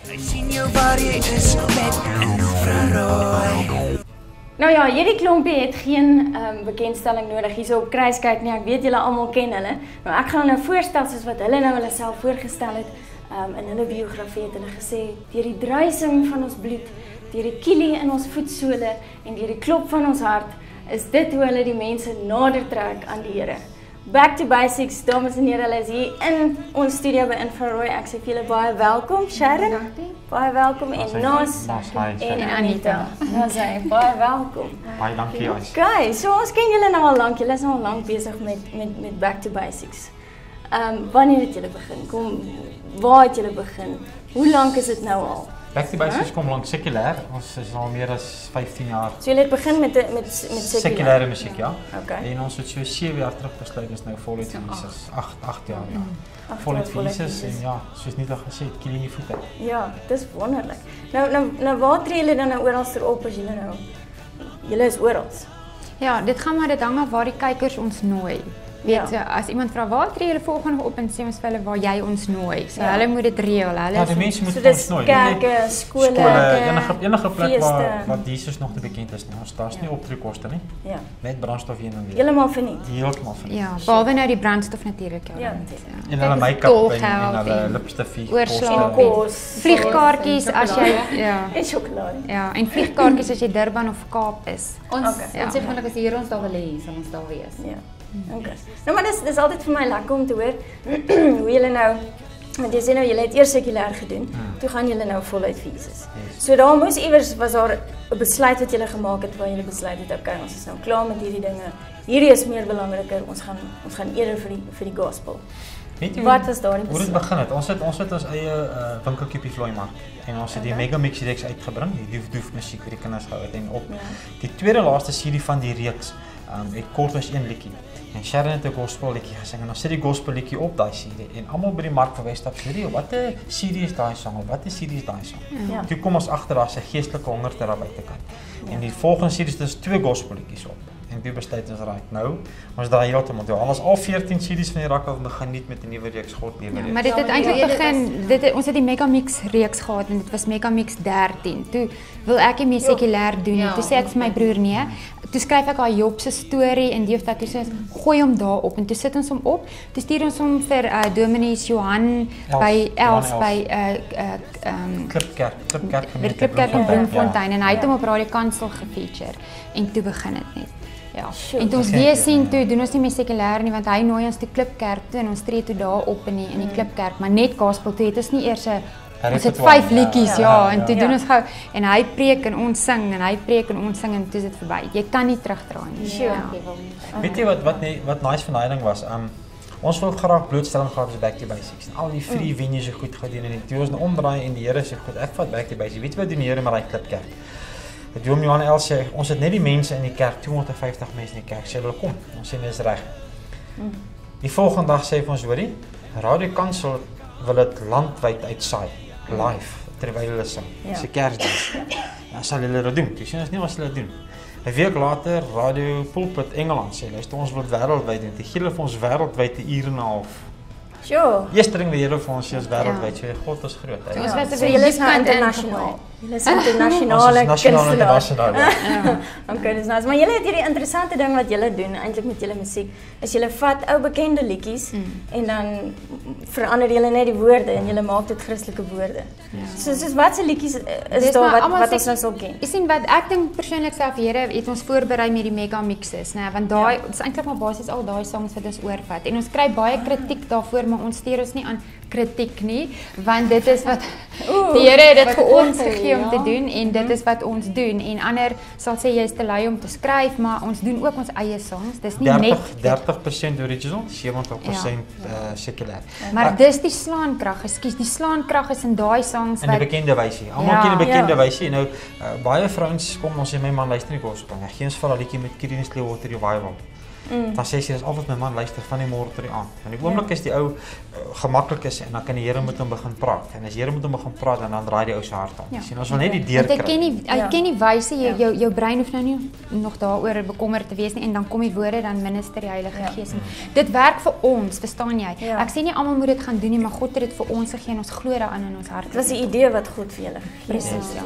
Ek sien jou waar jy is met infrarooi. Nou ja, hierdie klompie het geen bekendstelling nodig hier so op Kruiskyk nie. Ek weet julle almal ken hulle. Maar ek gaan nou voorstel soos wat hulle nou hulle self voorgestel het. In hulle biografie het hulle gesê deur die druising van ons bloed, deur die kielie in ons voetsole en deur die klop van ons hart is dit hoe hulle die mense nader trek aan die Here. Back to basics, dames en here, hulle is hier in ons studio by Infrarooi. Ek sê vir julle baie welkom, Sharon. Baie welkom en Nas en Anita. Ons sê baie welkom. Baie dankie ons. Okay, so ons ken julle nou al lank. Julle is al lank besig met Back to Basics. Wanneer het julle begin? Kom, waar het julle begin? Hoe lank is dit nou al? Back to Basics kom lank sekulêr. Ons is al meer as 15 jaar. So julle het begin met sekulêre musiek, ja. Okay. En ons het so 7 jaar terug besluit is nou voluit Jesus. 8 jaar, ja. Voluit Jesus en ja, soos net al gesê, kielie in die voete. Ja, dis wonderlik. Nou waar tree julle dan nou oral op as julle nou? Julle is oral. Ja, dit gaan maar dit hang af waar die kykers ons nooi. Weet jy, as iemand vra waar tree julle volgende op en sê ons vir hulle waar jy ons nooi. So hulle moet dit reël. Hulle die mense moet ons nooi. Kerke, skole, enige plek waar Jesus nog te bekend is nie. Ons daar's nie optreekoste nie. Ja. Met brandstof heen en weer. Heeltemal verniet. Heeltemal verniet. Ja, behalwe nou die brandstof natuurlik. Ja. En hulle make-up en hulle lipstifie. Kos, vliegkaartjies as jy en sjokolade. Ja, en vliegkaartjies as jy Durban of Kaap is. Ons sê gewoonlik as die Here ons daar wil hê, sal ons daar wees. Ja. Okay. Nou maar dis altyd vir my lekker om te hoor hoe julle nou, want jy sê nou julle het eers sekulêr gedoen, toe gaan julle nou voluit vir Jesus. So daar moes iewers was daar 'n besluit wat julle gemaak het waar julle besluit het okay, ons is nou klaar met hierdie dinge. Hierdie is meer belangriker. Ons gaan eerder vir die gospel. Weet jy wat was daardie besluit? Hoe dit begin het? Ons het ons eie winkeltjie op die Vlooimark en ons het die Mega Mix reeks uitgebring, die doef musiek vir die kinders gehou het en op die tweede laaste serie van die reeks het kort as een liedjie. En Sharon het 'n gospel liedjie gesing en ons sit die gospel liedjie op daai serie en almal by die mark van Weststap sê, "Wat 'n serie is daai sang? Wat 'n serie is daai sang?" Ja. Toe kom ons agter daar's 'n geestelike honger ter buitekant. En die volgende serie is dus 2 gospel liedjies op. En toe besluit ons right nou, ons draai heeltemal toe. Alles al 14 series van die rak af begin nie met 'n nuwe reeks God lewe. Maar dit het eintlik begin, ons het die Mega Mix reeks gehad en dit was Mega Mix 13. Toe wil ek nie meer sekulêr doen nie. Toe sê ek vir my broer nee. Toe skryf ek daai Job se storie en die toe sê gooi hom daar op en toe sit ons hom op. Toe stuur ons hom vir Dominees Johan by Els by Klipkerk in Bloemfontein en hy het hom op Radio Kansel gefeature en toe begin dit net. Ja. En toe ons weer sien toe doen ons nie meer sekulêr nie want hy nooi ons toe Klipkerk toe en ons tree toe daar op in die Klipkerk, maar net gospel toe het ons nie eers ons het 5 liedjies en toe doen ons gou en hy preek en ons sing en hy preek en ons sing en toe is dit verby. Jy kan nie terugdraai nie. Weet jy wat nice van daai ding was? Ons wil graag blootstelling gehad as Back to Basics. Al die free venues het goed gedoen en toe ons nou omdraai en die Here sê goed, ek vat Back to Basics. Weet jy wat doen die Here met daai Klipkerk? Dom Johan Els sê, ons het net die mense in die kerk, 250 mense in die kerk, sê hulle kom, ons sê dis reg. Die volgende dag sê vir ons, hoorie, Radio Kansel wil dit landwyd uitsaai, live, terwyl hulle sing, dis 'n Kersdiens. Dan sal hulle dit doen, dis nie wat hulle doen. 'n week later, Radio Pulpit Engeland sê, luister, ons wil dit wêreldwyd doen, die gee hulle vir ons wêreldwyd 'n uur en 'n half. Sure. Eerste ding wat Here vir ons sê is wêreldwyd, so God is groot. Ons was julle is internasionaal. Julle is internasionale kunstenaars. Okay, dis nice. Maar julle het hierdie interessante ding wat julle doen eintlik met julle musiek. Is julle vat ou bekende liedjies en dan verander julle net die woorde en julle maak dit Christelike woorde. Soos watse liedjies is daar wat ons nou sal ken? Ek sien wat ek dink persoonlik self Here het ons voorberei met die Mega Mixes, né? Want daai dis eintlik maar basies al daai songs wat ons oorvat. En ons kry baie kritiek daarvoor, maar ons steur ons nie aan kritiek nie, want dit is wat die Here het dit vir ons gegee om te doen en dit is wat ons doen en ander sal sê jy is te lui om te skryf, maar ons doen ook ons eie songs. Dis nie net 30% original, 70% sekulêr. Maar dis die slaankrag. Ekskuus, die slaankrag is in daai songs wat 'n bekende wysie. Almal ken 'n bekende wysie. Nou baie vrouens kom ons sê my man luister nie gospel nie. Geen vir 'n liedjie met Creedence Clearwater Revival. Dan sê sy dis al wat my man luister van die môre tot die aand. En die oomblik is die ou gemaklik is en dan kan die Here met hom begin praat. En as die Here met hom begin praat dan draai die ou se hart om. Sien, ons wil net die deur kry. Ek ken die wyse, jou brein hoef nou nie nog daaroor bekommerd te wees nie en dan kom die woorde dan minister die Heilige Gees. Dit werk vir ons, verstaan jy? Ek sê nie almal moet dit gaan doen nie, maar God het dit vir ons gegee en ons glo daarin in ons hart. Dit was 'n idee wat God vir julle gegee het. Presies, ja.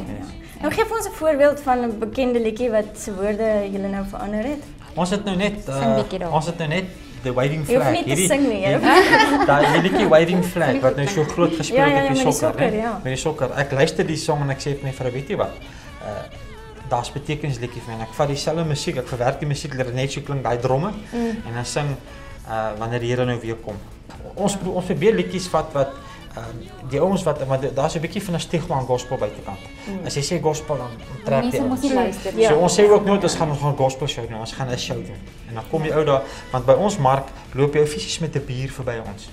Nou gee vir ons 'n voorbeeld van 'n bekende liedjie wat se woorde julle nou verander het. Ons het nou net The Waving Jy hoef Flag. nie te sing nie, hè? Daai liedjie Waving Flag wat nou so groot gespeel het op die sokker, ja. Met die sokker. Ek luister die song en ek sê vir my vrou, weet jy wat? Daar's betekenisliedjie vir my en ek vat dieselfde musiek, ek verwerk die musiek dat dit net so klink, daai dromme en dan sing wanneer die Here nou weer kom. Ons probeer liedjies vat wat die ouens wat maar daar's 'n bietjie van 'n stigma aan gospel buitekant. As jy sê gospel dan trek jy. Mense moet nie luister. So ons sê ook nooit ons gaan gospel show doen, ons gaan 'n show doen. En dan kom jy ou daar want by ons mark loop jy fisies met 'n bier verby ons.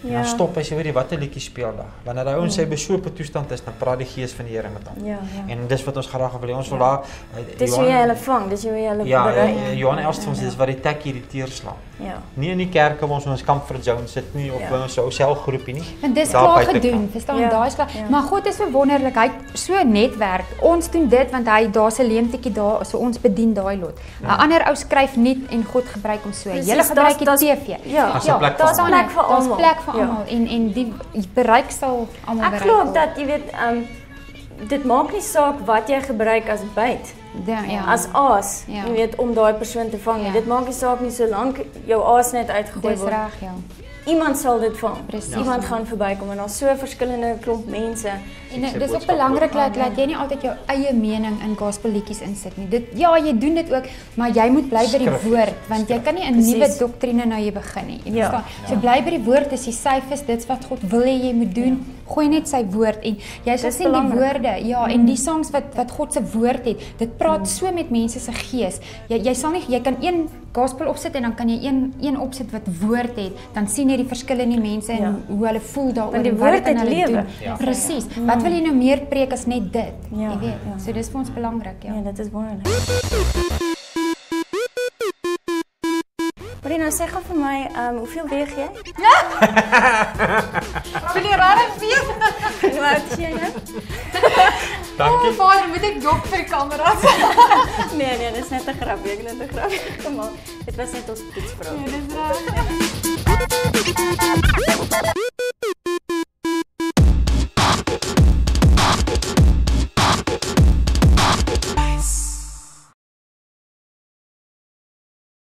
En dan stop hy sê weet jy watter liedjie speel daar. Wanneer hy ons sê besope toestand is, dan praat die Gees van die Here met hom. En dis wat ons graag wil hê. Ons wil daar dis hoe jy hulle vang, dis hoe jy hulle bereik. Johan Elst ons dis wat die tekkie die teer slaan. Nie in die kerke waar ons Comfort Zone sit nie of by ons selgroepie nie. En dis klaar gedoen, verstaan? Daai is klaar. Maar God is so wonderlik. Hy het so netwerk. Ons doen dit want daar's 'n leemtetjie daar, so ons bedien daai lot. 'n Ander ou skryf nuut en God gebruik hom so. Julle gebruik die TV. Daar's 'n plek vir almal. Almal en die bereik sal almal bereik. Ek glo dat jy weet dit maak nie saak wat jy gebruik as byt. As aas, jy weet om daai persoon te vang. Dit maak nie saak nie solank jou aas net uitgegooi word. Dis reg, ja. Iemand sal dit vang. Iemand gaan verbykom en daar's so verskillende klomp mense. En dis ook belangrik dat jy nie altyd jou eie mening in gospelliedjies insit nie. Jy doen dit ook, maar jy moet bly by die woord want jy kan nie 'n nuwe doktrine nou jy begin nie. Jy verstaan? So bly by die woord, dis die syfers, dit's wat God wil hê jy moet doen. Gooi net sy woord en jy sal sien die woorde, en die songs wat God se woord het, dit praat so met mense se gees. Jy sal nie jy kan een gospel opsit en dan kan jy een opsit wat woord het, dan sien jy die verskille in die mense en hoe hulle voel daaroor en wat dit hulle doen. Presies. Wat wil jy nou meer preek as net dit? Jy weet. So dis vir ons belangrik, Ja, dit is wonderlik. Marina, sê gou vir my, hoeveel weeg jy? Wil jy regtig weet? Hoe oud is jy nou? Dankie. Vader, moet ek dop vir die kameras? Nee, dis net 'n grapie, ek het net 'n grapie gemaak. Dit was net ons toetsvraag. Ja, dis reg.